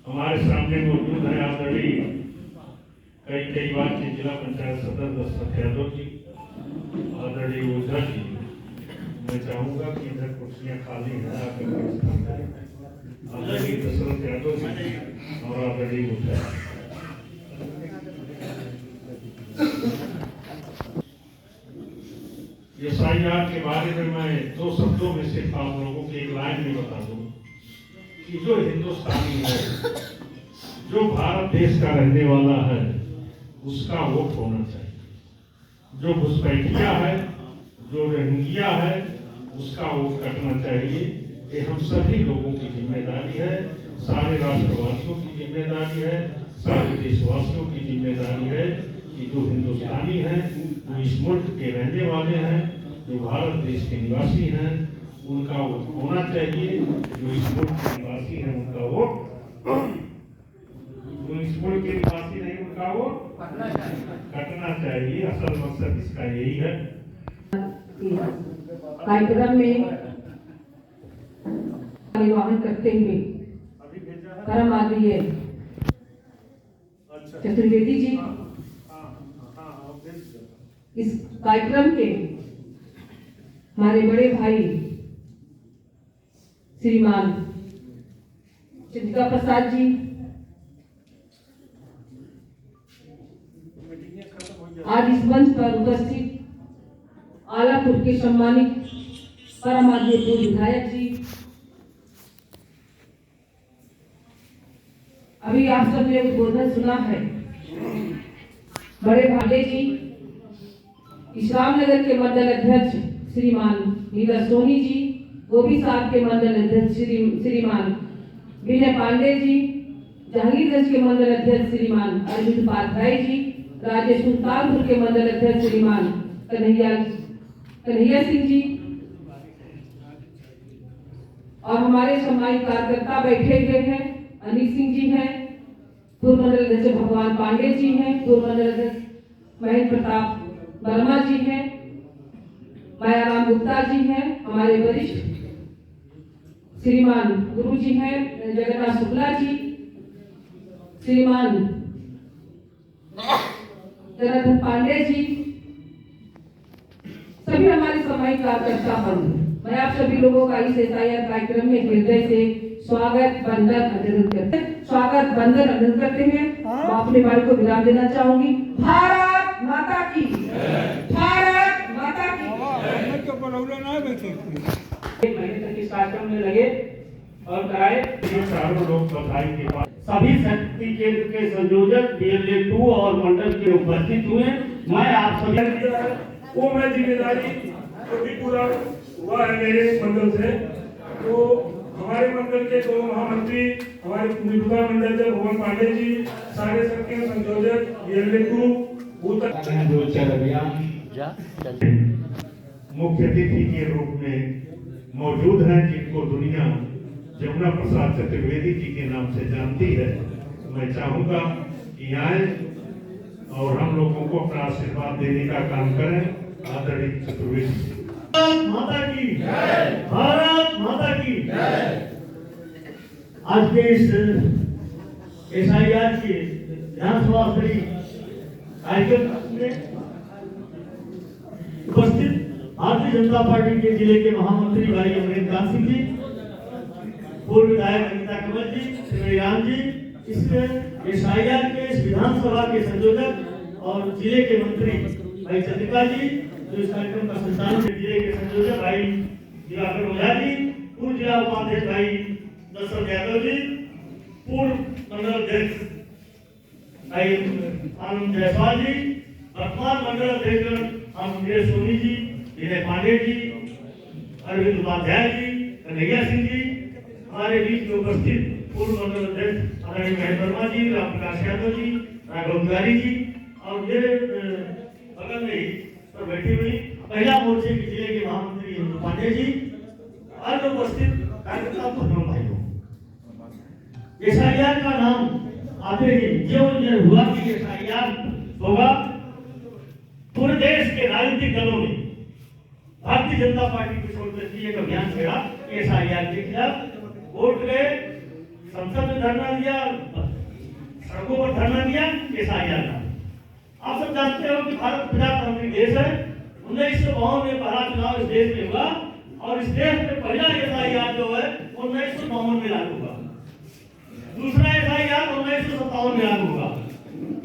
हमारे सामने मौजूद है आदरणीय कई बार के जिला पंचायत सदस्य दशरथ यादव जी, आदरणीय ओझा जी। मैं चाहूंगा कि इधर कुर्सियां खाली हैं, आकर के स्थान करें। आदरणीय दशरथ यादव जी और आदरणीय ओझा। SIR के बारे में मैं 2 शब्दों में सिर्फ आप लोगों को एक लाइन में बता दूं कि जो हिंदुस्तानी है, जो भारत देश का रहने वाला है, उसका वोट होना चाहिए। जो घुसपैठिया है, जो रोहिंग्या है, उसका वोट कटना चाहिए। ये हम सभी लोगों की जिम्मेदारी है, सारे राष्ट्रवासियों की जिम्मेदारी है, सारे देशवासियों की जिम्मेदारी है कि जो हिंदुस्तानी हैं, जो इस मुल्क के रहने वाले हैं, जो भारत देश के निवासी हैं, उनका वोट होना चाहिए। जो इस मुल्क के निवासी हैं, उनका वोट, जो इस मुल्क के निवासी नहीं, उनका वोट कटना चाहिए। असल मकसद इसका यही है। कार्यक्रम में निर्वहन करते हुए परम आदरणीय चतुर्वेदी जी, इस कार्यक्रम के हमारे बड़े भाई श्रीमान चंद्रिका प्रसाद जी, आज इस मंच पर उपस्थित आलापुर के सम्मानित परम आदरणीय पूर्व विधायक जी, अभी आप सबने उद्बोधन सुना है बड़े भाले जी, इस्लामनगर के मंडल अध्यक्ष श्रीमान नीरज सोनी जी, गोभी साहब के मंडल अध्यक्ष श्रीमान विनय पांडे जी, जहांगीरगंज के मंडल अध्यक्ष श्रीमान अरविंद उपाध्याय जी, राजेश सुल्तानपुर के मंडल अध्यक्ष श्रीमान कन्हैया सिंह जी, और हमारे सम्मानित कार्यकर्ता बैठे हुए हैं। अनिल सिंह जी हैं, पूर्व मंडल अध्यक्ष भगवान पांडे जी हैं, पूर्व मंडल अध्यक्ष महेंद्र प्रताप वर्मा जी हैं, मायाराम गुप्ता जी हैं, हमारे वरिष्ठ श्रीमान गुरु जी हैं जगन्नाथ शुक्ला जी, श्रीमान जनार्दन पांडे जी, सभी हमारे सम्मानित कार्यकर्ता बंधु, मैं आप सभी लोगों का इस SIR कार्यक्रम में हृदय से स्वागत वंदन अभिनंदन करते हैं। मैं अपने भाई को विराम देना चाहूंगी। भारत माता की, भारत माता की। एक महीने तक इस कार्यक्रम में लगे और कराए। चारों लोग बधाई के बाद सभी शक्ति केंद्र के संयोजक DLA 2 और मंडल के उपस्थित हुए। मैं आप सभी वो मैं जिम्मेदारी तो भी पूरा हुआ है मेरे मंडल से। तो हमारे मंडल के 2 महामंत्री, हमारे मौजूदा मंडल के भगवान पांडे जी, सारे शक्ति संयोजक DLA 2 मुख्य अतिथि के रूप में मौजूद हैं, जिनको दुनिया जमुना प्रसाद चतुर्वेदी जी के नाम से जानती है। मैं चाहूंगा कि आए और हम लोगों को अपना आशीर्वाद देने का काम करें। आदरणीय चतुर्वेदी जी। भारत माता की जय, भारत माता की जय। आज के इस SIR के विधानसभा स्तरीय कार्यक्रम में उपस्थित भारतीय जनता पार्टी के जिले के महामंत्री भाई अमरेंद्र कांत सिंह जी, पूर्व विधायक अनिता कमल जी, श्रीराम जी, इस SIR के इस विधानसभा के संयोजक और जिले के मंत्री भाई चंद्रिका जी, जो इस कार्यक्रम का संचालन जिले के संयोजक भाई दिवाकर ओझा जी, पूर्व जिला उपाध्यक्ष भाई दशरथ यादव जी, पूर्व मंडल अध्यक्ष भाई आनंद जायसवाल जी, वर्तमान मंडल अध्यक्ष नीरज सोनी जी, विनय पांडे जी, अरविंद उपाध्याय जी, कन्हैया सिंह जी, हमारे बीच में उपस्थित पूर्व मंडल अध्यक्ष आदरणीय महेंद्र वर्मा जी, राम प्रकाश यादव जी, राघव तिवारी जी, और मेरे बगल में ही पर बैठी हुई महिला मोर्चे के जिले के महामंत्री इंदु पांडे जी, और उपस्थित कार्यकर्ता बहनों भाइयों। SIR का नाम आते ही जो हुआ कि SIR होगा, पूरे देश के राजनीतिक दलों ने भारतीय जनता पार्टी की छोड़ कर एक अभियान छेड़ा SIR के खिलाफ, वोट गए, संसद में धरना दिया, आपको ऊपर धरना दिया SIR का। आप सब जानते हो कि भारत प्रजातांत्रिक देश है। 1952 में पहला चुनाव इस देश में हुआ और इस देश में पहला SIR जो है 1952 में लागू हुआ, दूसरा SIR 1957 में लागू हुआ,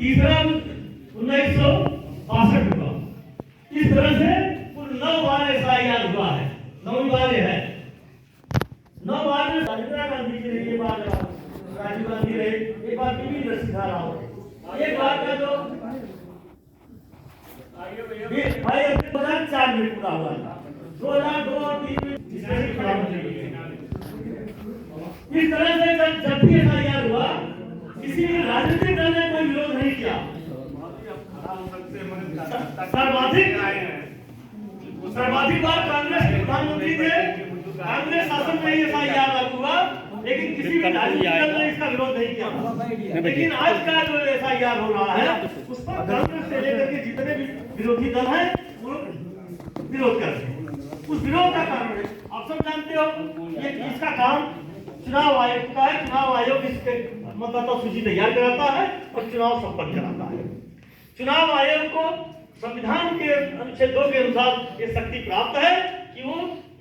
तीसरा 1962 में हुआ। इस तरह से कुल 9 बार SIR हुआ है, 9 बार है। 9 बार में इंदिरा गांधी के लिए, बार राजीव गांधी रहे, एक बार पीवी नरसिम्हा राव, एक बार का जो भाई 2004 में पूरा हुआ था, 2002 और 2003 में इस तरह से जब भी SIR हुआ किसी भी राजनीतिक दल ने कोई विरोध नहीं किया। सर्वाधिक बार कांग्रेस के प्रधानमंत्री थे, कांग्रेस शासन में ही SIR लागू हुआ, लेकिन किसी भी राजनीतिक दल ने इसका विरोध नहीं किया। लेकिन आज का जो SIR हो रहा है उस पर कांग्रेस से लेकर के जितने भी विरोधी दल हैं वो विरोध करते हैं। उस विरोध का कारण है, आप सब जानते हो, ये इसका काम चुनाव आयोग का है। चुनाव आयोग इसके मतदाता सूची तैयार कराता है और चुनाव संपन्न कराता है। चुनाव आयोग को संविधान के अनुच्छेद 2 के अनुसार ये शक्ति प्राप्त है कि वो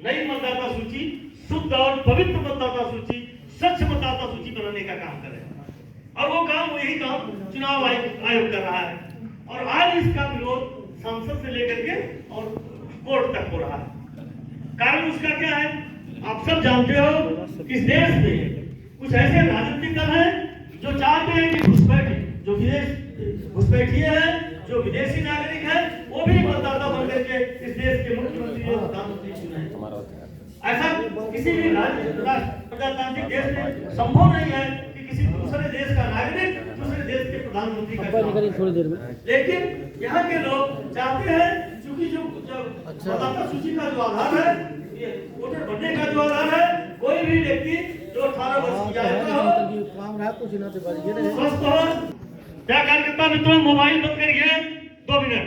नई मतदाता सूची, शुद्ध और पवित्र मतदाता सूची, स्वच्छ मतदाता सूची बनाने का काम करे और वो काम, वही काम चुनाव आयोग कर रहा है। और आज इसका विरोध संसद से लेकर के और कोर्ट तक हो रहा है। कारण उसका क्या है, आप सब जानते हो, इस देश में कुछ ऐसे राजनीतिक दल हैं जो चाहते हैं कि घुसपैठी, जो घुसपैठिए हैं, जो विदेशी नागरिक है, वो भी मतदाता बनकर के इस देश के मुख्यमंत्री और प्रधानमंत्री चुने। ऐसा किसी भी प्रजातांत्रिक देश में संभव नहीं है कि किसी दूसरे देश का नागरिक दूसरे देश के प्रधानमंत्री का। लेकिन यहाँ के लोग चाहते हैं, क्योंकि जो मतदाता सूची का जो आधार है, वोटर बनने का जो आधार है, कोई भी व्यक्ति जो 18 वर्ष की आयु का हो, स्वस्थ हो। क्या कार्यकर्ता मित्रों, मोबाइल बंद करिए 2 मिनट।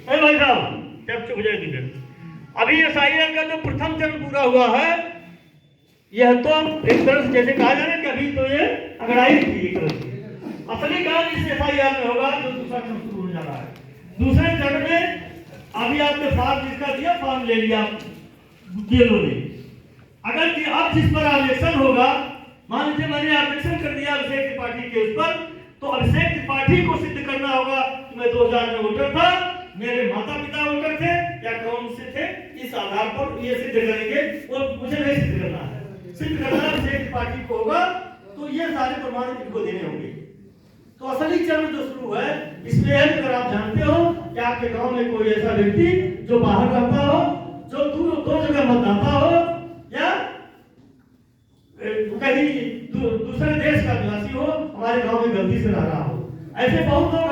अरे भाई साहब, क्या चुप हो जाए 2 मिनट। अभी SIR का जो प्रथम चरण पूरा हुआ है, यह तो एक तरह से जैसे कहा जाए कि अभी तो ये अगड़ाई थी एक तरह से। असली काम इस SIR में होगा जो दूसरा चरण शुरू होने जा रहा है। दूसरे चरण में अभी आपने फॉर्म जिसका दिया, फॉर्म ले लिया DLO ने। अगर कि अब जिस पर ऑब्जेक्शन होगा, मान लीजिए मैंने ऑब्जेक्शन कर दिया अभिषेक त्रिपाठी के उस पर, तो अभिषेक त्रिपाठी को सिद्ध करना होगा कि मैं 2000 में वोटर था, मेरे माता पिता वोटर थे या कौन से थे, इस आधार पर ये सिद्ध करेंगे। और मुझे नहीं सिद्ध करना है, सिद्ध करना अभिषेक त्रिपाठी को होगा, तो ये सारे प्रमाण इनको देने होंगे। तो असली चरण जो शुरू है, इसमें अगर आप जानते हो कि आपके गांव में कोई ऐसा व्यक्ति जो बाहर रहता हो, जो दो जगह मतदाता हो या कहीं दूसरे देश का निवासी हो, हमारे गांव में गलती से रह रहा हो, ऐसे बहुत लोग